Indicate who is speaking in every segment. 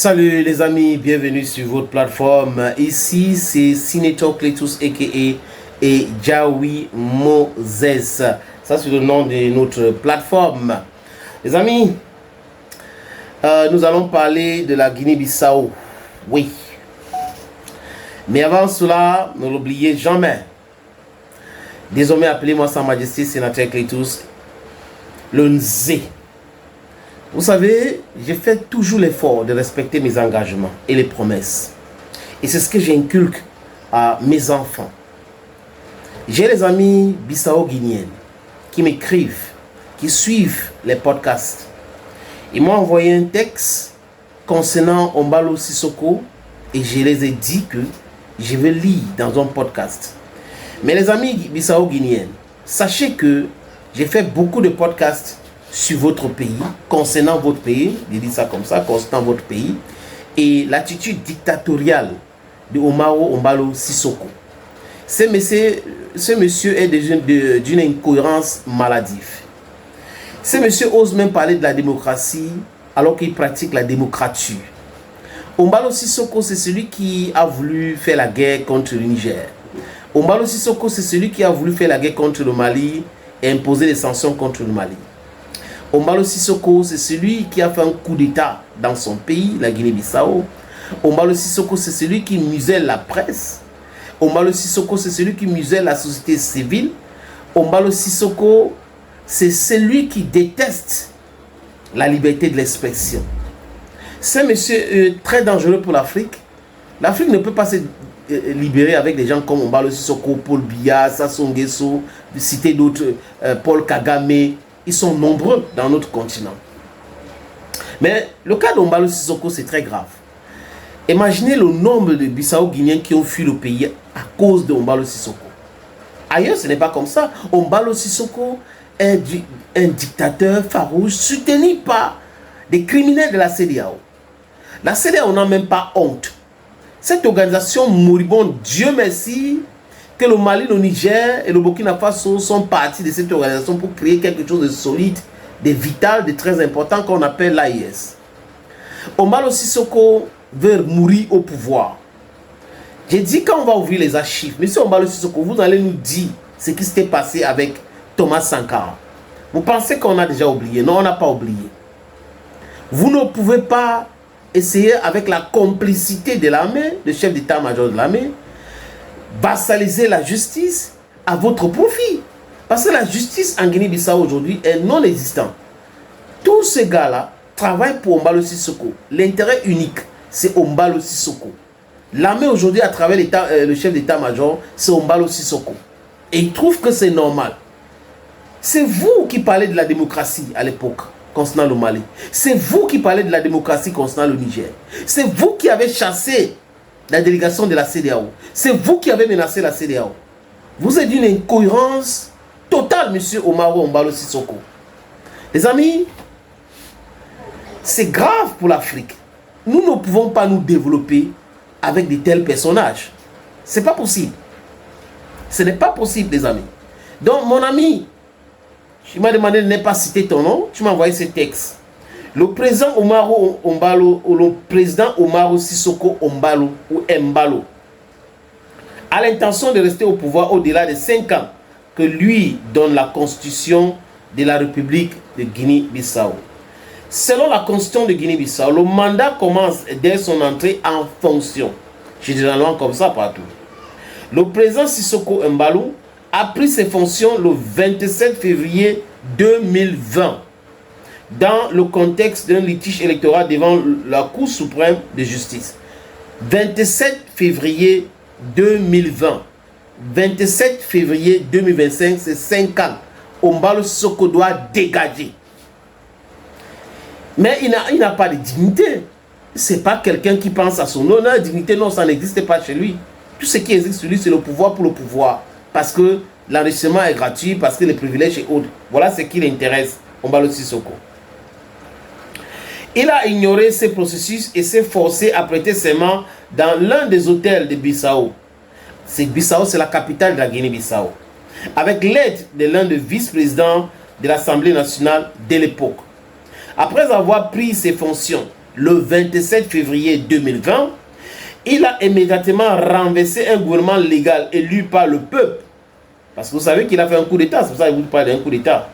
Speaker 1: Salut les amis, bienvenue sur votre plateforme. Ici c'est Senator Cletus aka et Jawi Moses. Ça c'est le nom de notre plateforme. Les amis, nous allons parler de la Guinée-Bissau. Oui. Mais avant cela, ne l'oubliez jamais. Désormais, appelez-moi Sa Majesté Sénateur Cletus, le Nzé. Vous savez, j'ai fait toujours l'effort de respecter mes engagements et les promesses. Et c'est ce que j'inculque à mes enfants. J'ai les amis bissau-guinéens qui m'écrivent, qui suivent les podcasts. Ils m'ont envoyé un texte concernant Ombalo Sissoko et je les ai dit que je vais lire dans un podcast. Mais les amis bissau-guinéens, sachez que j'ai fait beaucoup de podcasts sur votre pays, concernant votre pays, je dis ça comme ça, concernant votre pays, et l'attitude dictatoriale de Umaro Ombalo Sissoko. Ce monsieur est d'une incohérence maladive. Ce monsieur ose même parler de la démocratie alors qu'il pratique la démocrature. Ombalo Sissoko, c'est celui qui a voulu faire la guerre contre le Niger. Ombalo Sissoko, c'est celui qui a voulu faire la guerre contre le Mali et imposer des sanctions contre le Mali. Ombalo Sissoko, c'est celui qui a fait un coup d'État dans son pays, la Guinée-Bissau. Ombalo Sissoko, c'est celui qui muselle la presse. Ombalo Sissoko, c'est celui qui muselle la société civile. Ombalo Sissoko, c'est celui qui déteste la liberté de l'expression. C'est un monsieur très dangereux pour l'Afrique. L'Afrique ne peut pas se libérer avec des gens comme Ombalo Sissoko, Paul Biya, Sassou Nguesso, de citer d'autres, Paul Kagame. Ils sont nombreux dans notre continent. Mais le cas d'Ombalo Sissoko, c'est très grave. Imaginez le nombre de Bissau-Guinéens qui ont fui le pays à cause d'Ombalo Sissoko. Ailleurs, ce n'est pas comme ça. Ombalo Sissoko est un dictateur farouche soutenu par des criminels de la CEDEAO. La CEDEAO n'a même pas honte. Cette organisation moribonde, Dieu merci, que le Mali, le Niger et le Burkina Faso sont partis de cette organisation pour créer quelque chose de solide, de vital, de très important qu'on appelle l'AIS. Ombalo Sissoko veut mourir au pouvoir. J'ai dit quand on va ouvrir les archives, monsieur Ombalo Sissoko, vous allez nous dire ce qui s'était passé avec Thomas Sankara. Vous pensez qu'on a déjà oublié? Non, on n'a pas oublié. Vous ne pouvez pas essayer avec la complicité de l'armée, le chef d'état-major de l'armée, vassaliser la justice à votre profit. Parce que la justice en Guinée-Bissau aujourd'hui est non existante. Tous ces gars-là travaillent pour Ombalo Sissoko. L'intérêt unique, c'est Ombalo Sissoko. L'armée aujourd'hui, à travers le chef d'état-major, c'est Ombalo Sissoko. Et ils trouvent que c'est normal. C'est vous qui parlez de la démocratie à l'époque, concernant le Mali. C'est vous qui parlez de la démocratie concernant le Niger. C'est vous qui avez chassé la délégation de la CEDEAO. C'est vous qui avez menacé la CEDEAO. Vous êtes d'une incohérence totale, monsieur Umaro Ombalo Sissoko. Les amis, c'est grave pour l'Afrique. Nous ne pouvons pas nous développer avec de tels personnages. C'est pas possible. Ce n'est pas possible, les amis. Donc, mon ami, tu m'as demandé de ne pas citer ton nom. Tu m'as envoyé ce texte. Le président Umaro Ombalo, ou le président Umaro Sissoko Ombalo, ou Mbalo, a l'intention de rester au pouvoir au-delà de 5 ans que lui donne la constitution de la République de Guinée-Bissau. Selon la constitution de Guinée-Bissau, le mandat commence dès son entrée en fonction. Généralement comme ça partout. Le président Sissoko Mbalo a pris ses fonctions le 27 février 2020. Dans le contexte d'un litige électoral devant la Cour suprême de justice. 27 février 2020. 27 février 2025, c'est 5 ans. Ombalo Sissoko doit dégager. Mais il n'a pas de dignité. Ce n'est pas quelqu'un qui pense à son honneur. Dignité, non, ça n'existe pas chez lui. Tout ce qui existe chez lui, c'est le pouvoir pour le pouvoir. Parce que l'enrichissement est gratuit, parce que les privilèges sont hauts. Voilà ce qui l'intéresse, Ombalo Sissoko. Il a ignoré ces processus et s'est forcé à prêter serment dans l'un des hôtels de Bissau. Bissau, c'est la capitale de la Guinée-Bissau. Avec l'aide de l'un des vice-présidents de l'Assemblée nationale de l'époque. Après avoir pris ses fonctions, le 27 février 2020, il a immédiatement renversé un gouvernement légal élu par le peuple. Parce que vous savez qu'il a fait un coup d'État, c'est pour ça que vous parlez d'un coup d'État.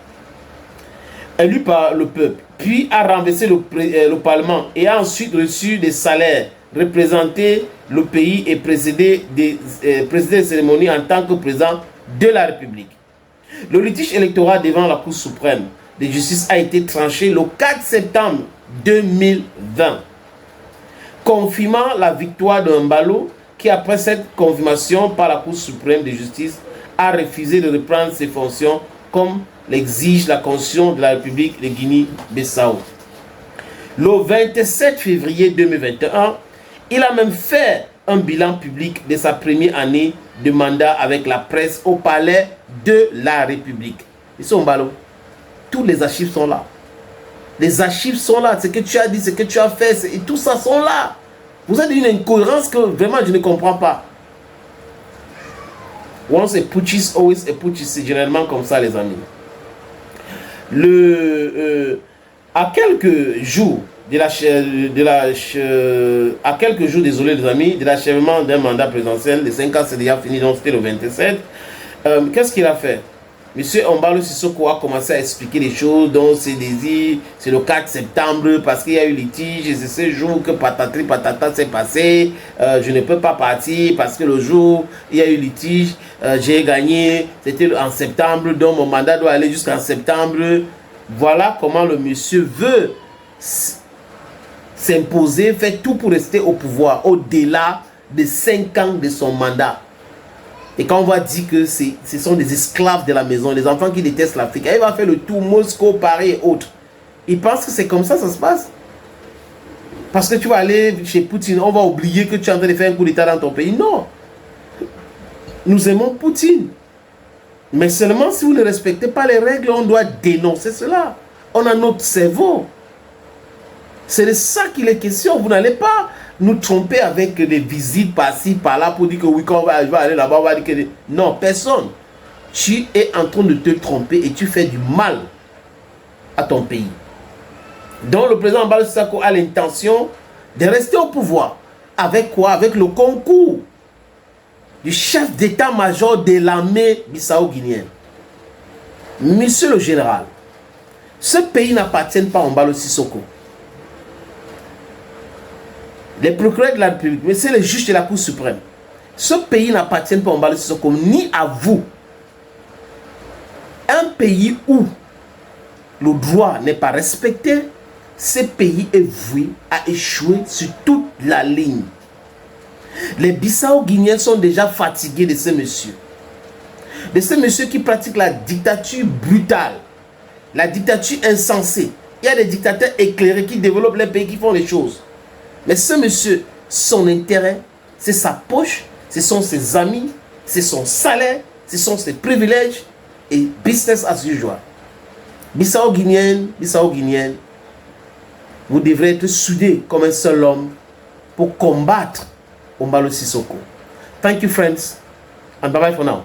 Speaker 1: Élu par le peuple, puis a renversé le Parlement et a ensuite reçu des salaires, représenté le pays et présidé des cérémonies en tant que président de la République. Le litige électoral devant la Cour suprême de justice a été tranché le 4 septembre 2020, confirmant la victoire de Embalo qui, après cette confirmation par la Cour suprême de justice, a refusé de reprendre ses fonctions comme l'exige la Constitution de la République de Guinée-Bissau. Le 27 février 2021, il a même fait un bilan public de sa première année de mandat avec la presse au palais de la République. Ils sont Embalo. Tous les archives sont là. Les archives sont là. Ce que tu as dit, ce que tu as fait, et tout ça sont là. Vous avez une incohérence que vraiment je ne comprends pas. Once a putschist, always a putschist. C'est généralement comme ça, les amis. À quelques jours à quelques jours, désolé les amis, de l'achèvement d'un mandat présidentiel, les 5 ans c'est déjà fini, donc c'était le 27. Qu'est-ce qu'il a fait? Monsieur Embalo Sissoko a commencé à expliquer les choses, dont ses désirs, c'est le 4 septembre, parce qu'il y a eu litige, et c'est ce jour que patatri patata s'est passé, je ne peux pas partir, parce que le jour il y a eu litige, j'ai gagné, c'était en septembre, donc mon mandat doit aller jusqu'en septembre. Voilà comment le monsieur veut s'imposer, faire tout pour rester au pouvoir, au-delà de 5 ans de son mandat. Et quand on va dire que ce sont des esclaves de la maison, les enfants qui détestent l'Afrique, il va faire le tour, Moscou, Paris et autres. Ils pensent que c'est comme ça se passe. Parce que tu vas aller chez Poutine, on va oublier que tu es en train de faire un coup d'État dans ton pays. Non. Nous aimons Poutine. Mais seulement si vous ne respectez pas les règles, on doit dénoncer cela. On a notre cerveau. C'est de ça qu'il est question. Vous n'allez pas nous tromper avec des visites par-ci, par-là pour dire que oui, quand on va aller là-bas, on va dire que... Non, personne. Tu es en train de te tromper et tu fais du mal à ton pays. Donc le président Embalo Sissoko a l'intention de rester au pouvoir. Avec quoi? Avec le concours du chef d'état-major de l'armée bissau-guinéenne. Monsieur le général, ce pays n'appartient pas à Embalo Sissoko. Les procureurs de la République, mais c'est les juges de la Cour suprême. Ce pays n'appartient pas à Embalo Sissoko, ni à vous. Un pays où le droit n'est pas respecté, ce pays est voué à échouer sur toute la ligne. Les Bissau-Guinéens sont déjà fatigués de ce monsieur. De ce monsieur qui pratique la dictature brutale, la dictature insensée. Il y a des dictateurs éclairés qui développent les pays, qui font les choses. Mais ce monsieur, son intérêt, c'est sa poche, ce sont ses amis, c'est son salaire, ce sont ses privilèges et business as usual. Bissau-Guinéenne, vous devrez être soudés comme un seul homme pour combattre Embalo Sissoko. Thank you, friends, and bye-bye for now.